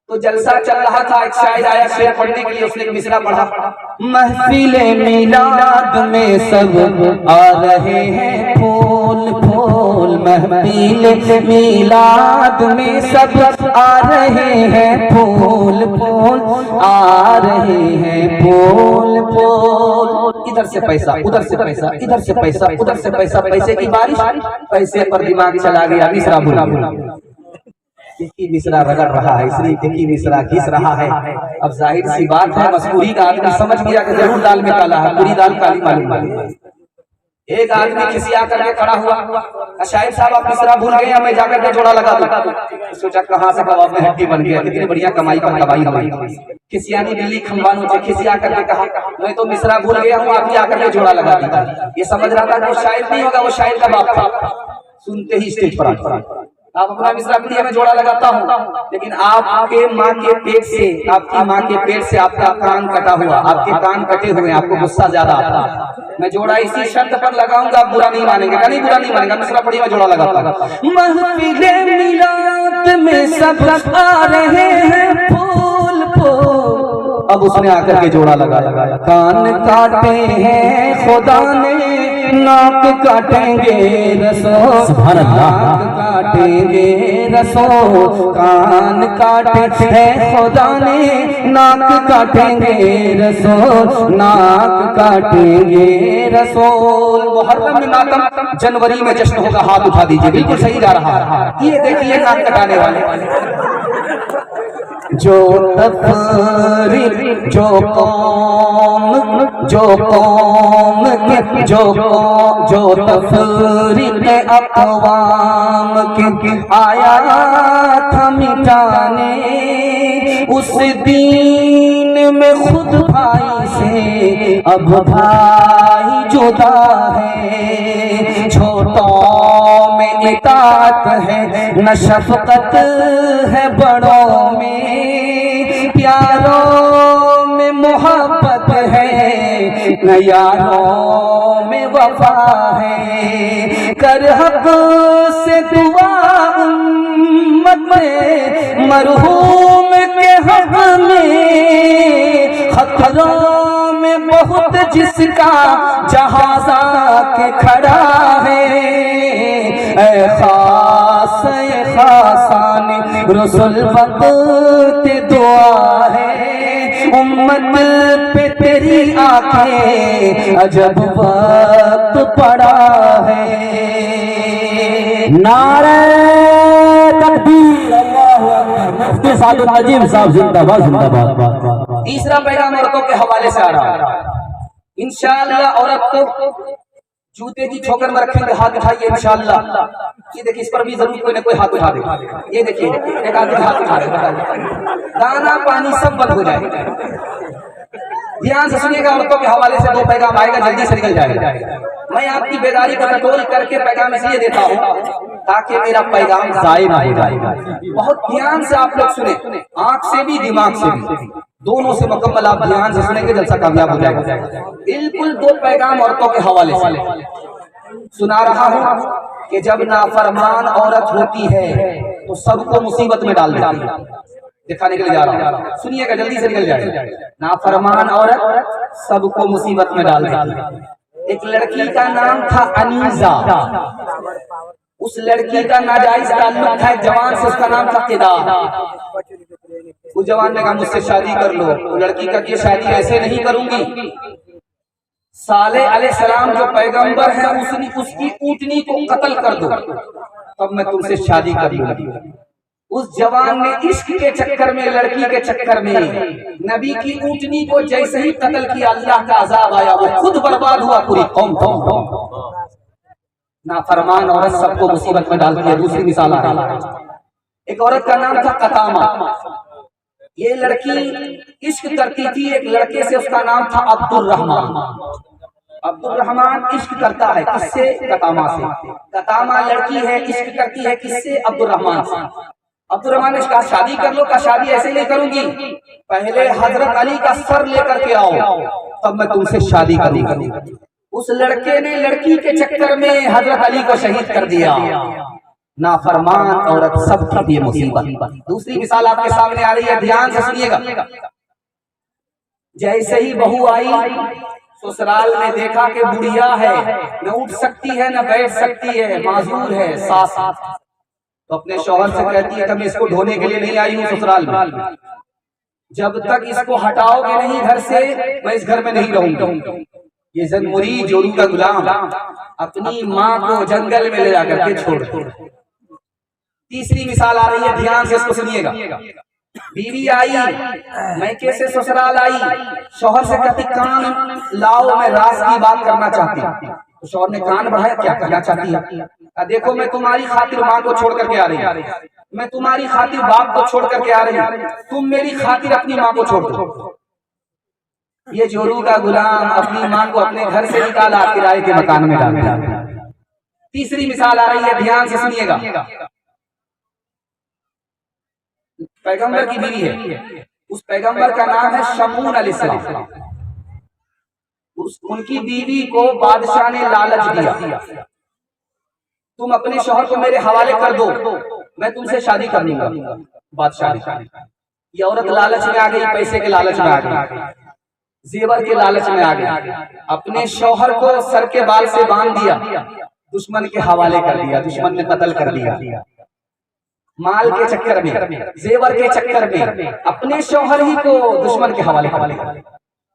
तो जलसा चल रहा था, एक शायर आया शेर पढ़ने के लिए, उसने एक मिसरा पढ़ा। महफिले मिलाद में सब आ रहे हैं फूल फूल, महफिले मिलाद में सब आ रहे हैं फूल फूल, आ रहे हैं फूल फूल। इधर से पैसा, उधर से पैसा, इधर से पैसा, उधर से पैसा, पैसे की बारिश, पैसे पर दिमाग चला गया, मिसरा भूला। देखी मिसरा रगड़ रहा है, इसलिए देखी मिसरा घिस रहा है। अब जाहिर सी बात है, मजबूरी का आदमी समझ गया कि जरूर दाल में काला है, पूरी दाल काली मालूम है। एक आदमी किसी आकर के खड़ा हुआ, शाहिद साहब आप मिसरा भूल गए, मैं जाकर के जोड़ा लगा दूं। सोचा कहाँ से कबाब में हड्डी बन गया, कितनी बढ़िया कमाई का दवाई हमारी। खिसियानी दिल्ली खंबानो से खिसिया करके कहा मैं तो मिसरा भूल गया हूँ, आप आकर के जोड़ा लगा दी। ये समझ रहा था वो शायद नहीं होगा, वो शायद का बाप था। सुनते ही स्टेज पर आप अपना मिसरा प्रिया में जोड़ा लगाता हूँ, लेकिन आपके माँ के पेट से, आपकी माँ के पेट से आपका कान कटा हुआ, आपके कान कटे हुए, आपको गुस्सा ज्यादा आता है। मैं जोड़ा इसी शर्त पर लगाऊंगा, आप बुरा नहीं मानेंगे। नहीं बुरा नहीं मानेगा, मिसरा प्रिया में जोड़ा लगाता हूँ। महफिले मिलाद में सब आ रहे हैं फूल फूल। अब उसने आकर के जोड़ा लगाया। कान काटे हैं खुदा ने, नाक काटेंगे रसो, नाक काटेंगे रसो, कान काटे हैं खुदा ने, नाक काटेंगे रसो, नाक काटेंगे रसोल। मुहर्रम में मातम, जनवरी में जश्न होगा, हाथ उठा दीजिए, बिल्कुल सही जा रहा है। ये देखिए नाक कटाने वाले। जो तफरीक, जो कौम, जो कौम के, जो तफरीक अक़वाम के आया था मिटाने, उस दीन में खुद भाई से अब भाई जुदा है। छोटों में इताअत है, न शफकत है बड़ों में, प्यारों में मोहब्बत है, न यारों में वफा है। कर हक से दुआ उम्मत में, मरहूम के हक में, खतरों में बहुत जिसका जहाज़ा के खड़ा है। ऐ खास खासानी रसूल वक्त दुआ है, उम्मत पे तेरी आंखें अजब वक्त पड़ा है। नारे तकबीर, अल्लाहु अकबर। मुफ्ती सादुल नजीम साहब जिंदाबाद जिंदाबाद। तीसरा पैगाम औरतों के हवाले से आ रहा है। इंशाअल्लाह औरत को जूते की ठोकर में रखेंगे, हाथ उठाइए इंशाअल्लाह। ये देखिए, इस पर भी जरूर कोई ना कोई हाथ उठा देगा। ये देखिए एक आदमी हाथ उठा देगा, दाना पानी सब बंद हो जाएगा। ध्यान से सुनिएगा, औरतों के हवाले से दो पैगाम आएगा, जल्दी से निकल जाएगा। मैं आपकी बेदारी का कंट्रोल करके पैगाम इसलिए देता हूँ ताकि मेरा पैगाम जाया ना हो जाएगा। बहुत ध्यान से आप लोग सुने, आंख से भी दिमाग से भी, दोनों से मुकम्मल आप ध्यान से सुनेंगे, जलसा कामयाब हो जाएगा। बिल्कुल दो पैगाम औरतों के हवाले से सुना रहा हूँ कि जब नाफरमान औरत होती है तो सबको मुसीबत में डाल देती है। दिखाने के लिए जा रहा हूँ, सुनिएगा, जल्दी से निकल जाएगा। नाफरमान औरत सबको मुसीबत में डाल देती है। एक लड़की का नाम था अनीजा, उस लड़की का नाजायज ताल्लुक था एक जवान से, उसका नाम था किदा। उस जवान ने कहा मुझसे शादी कर लो। तो लड़की का ये शादी ऐसे नहीं करूंगी, सालेह अलैहिस्सलाम जो पैगंबर है उसकी ऊँटनी को कत्ल कर दो, तब मैं तुमसे शादी कर लूंगी। उस जवान ने इश्क के चक्कर में, लड़की के चक्कर में नबी की ऊँटनी को जैसे ही कत्ल किया, अल्लाह का अजाब आया, वो खुद बर्बाद हुआ, पूरी कौम। नाफरमान औरत सबको मुसीबत में डालती है। दूसरी मिसाल आ रही है, एक औरत का नाम था कतामा। ये लड़की इश्क करती थी एक लड़के से, उसका नाम था अब्दुर्रहमान। अब्दुर्रहमान इश्क करता है किससे? कतामा से। कतामा लड़की है, इश्क करती है किससे? अब्दुर्रहमान से। अब्दुर्रहमान ने कहा शादी कर लो। का शादी ऐसे नहीं करूंगी, पहले हजरत अली का सर लेकर के आओ, तब मैं तुमसे शादी करूंगी। उस लड़के ने लड़की के चक्कर में हजरत अली को शहीद कर दिया। नाफरमान औरत सबके लिए मुसीबत। दूसरी मिसाल आपके सामने आ रही है, ध्यान से सुनिएगा। जैसे ही बहू आई ससुराल में देखा कि बुढ़िया है, न उठ सकती है न बैठ सकती है, माजूर है सास, तो अपने शौहर से कहती है कि मैं इसको ढोने के लिए नहीं आई हूँ ससुराल में, जब तक इसको हटाओगे नहीं घर से मैं इस घर में नहीं रहूंगा। ये ज़न्मुरी जोरू का गुलाम अपनी माँ को जंगल में ले जाकर के छोड़ दो। तीसरी मिसाल आ रही है, ध्यान से इसको सुनिएगा। बीवी आई, मैं कैसे ससुराल आई, शौहर से कहती कान लाओ मैं राज की बात करना चाहती हूँ। तो शौहर ने कान बढ़ाया, क्या करना चाहती है? देखो मैं तुम्हारी खातिर माँ को छोड़ करके आ रही हूँ, मैं तुम्हारी खातिर बाप को छोड़ करके आ रही हूँ, तुम मेरी खातिर अपनी माँ को छोड़ दो। ये जोरू का गुलाम अपनी माँ को अपने घर से निकाला, किराए के मकान में डाल दिया। तीसरी मिसाल आ रही है, ध्यान से सुनिएगा। पैगंबर की बीवी है, उस पैगंबर का नाम है शमून अलैहिस्सलाम। उनकी बीवी को बादशाह ने लालच दिया, तुम अपने शौहर को मेरे हवाले कर दो, मैं तुमसे शादी कर लूंगा। बादशाह ने, ये औरत लालच में आ गई, पैसे के लालच में आ गई, जेवर के लालच में आ गई, अपने शौहर को सर के बाल से बांध दिया, दुश्मन के हवाले कर दिया, दुश्मन ने कत्ल कर दिया। माल के चक्कर में, जेवर के चक्कर में अपने शौहर ही को दुश्मन के हवाले कर दिया।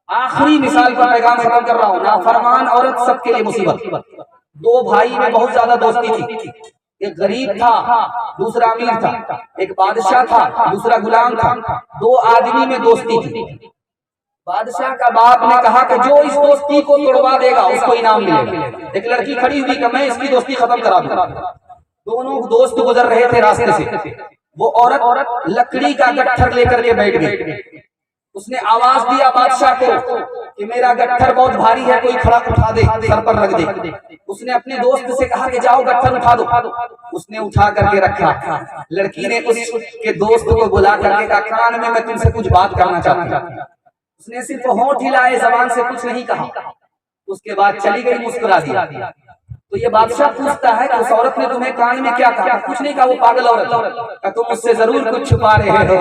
आखिरी मिसाल का पैगाम खत्म कर रहा हूँ। नाफरमान औरत सबके लिए मुसीबत। दो भाई में बहुत ज्यादा दोस्ती थी, एक गरीब था दूसरा अमीर था, एक बादशाह था दूसरा गुलाम था, दो आदमी में दोस्ती थी। बादशाह का बाप ने कहा कि जो इस दोस्ती को तोड़वा देगा उसको इनाम मिलेगा। एक लड़की खड़ी हुई कि मैं इसकी दोस्ती खत्म करा दूंगा। दोनों दोस्त गुजर रहे थे रास्ते से, वो औरत लकड़ी का गट्ठर लेकर के बैठ गई। उसने आवाज दिया बादशाह को कि मेरा गट्ठर बहुत भारी है, कोई खड़ा उठा दे, सर पर रख दे। उसने अपने दोस्त से कहा कि जाओ गट्ठर उठा दो। उसने उठा करके रखा। लड़की ने उसके दोस्त को बुला करके कहा कान में मैं तुमसे कुछ बात करना चाहती हूँ। उसने सिर्फ होंठ हिलाए, जबान से कुछ नहीं कहा, उसके बाद चली गई, मुस्कुरा दिया। तो ये बादशाह पूछता है कि उस औरत ने तुम्हें कान में क्या कहा? कुछ नहीं कहा, वो पागल औरत, तुम मुझसे जरूर कुछ छुपा रहे हो।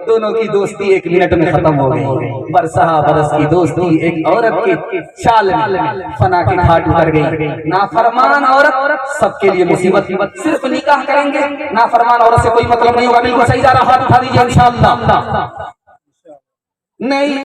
दोनों की दोस्ती 1 मिनट में खत्म हो गई। बरसा बरस की दोस्ती एक औरत की चाल में फना की घाट उतर गई। नाफरमान औरत सबके लिए मुसीबत। सिर्फ निकाह करेंगे, नाफरमान औरत से कोई मतलब नहीं होगा। बिल्कुल सही जा रहा, हाथ उठा दीजिए इंशाअल्लाह। नहीं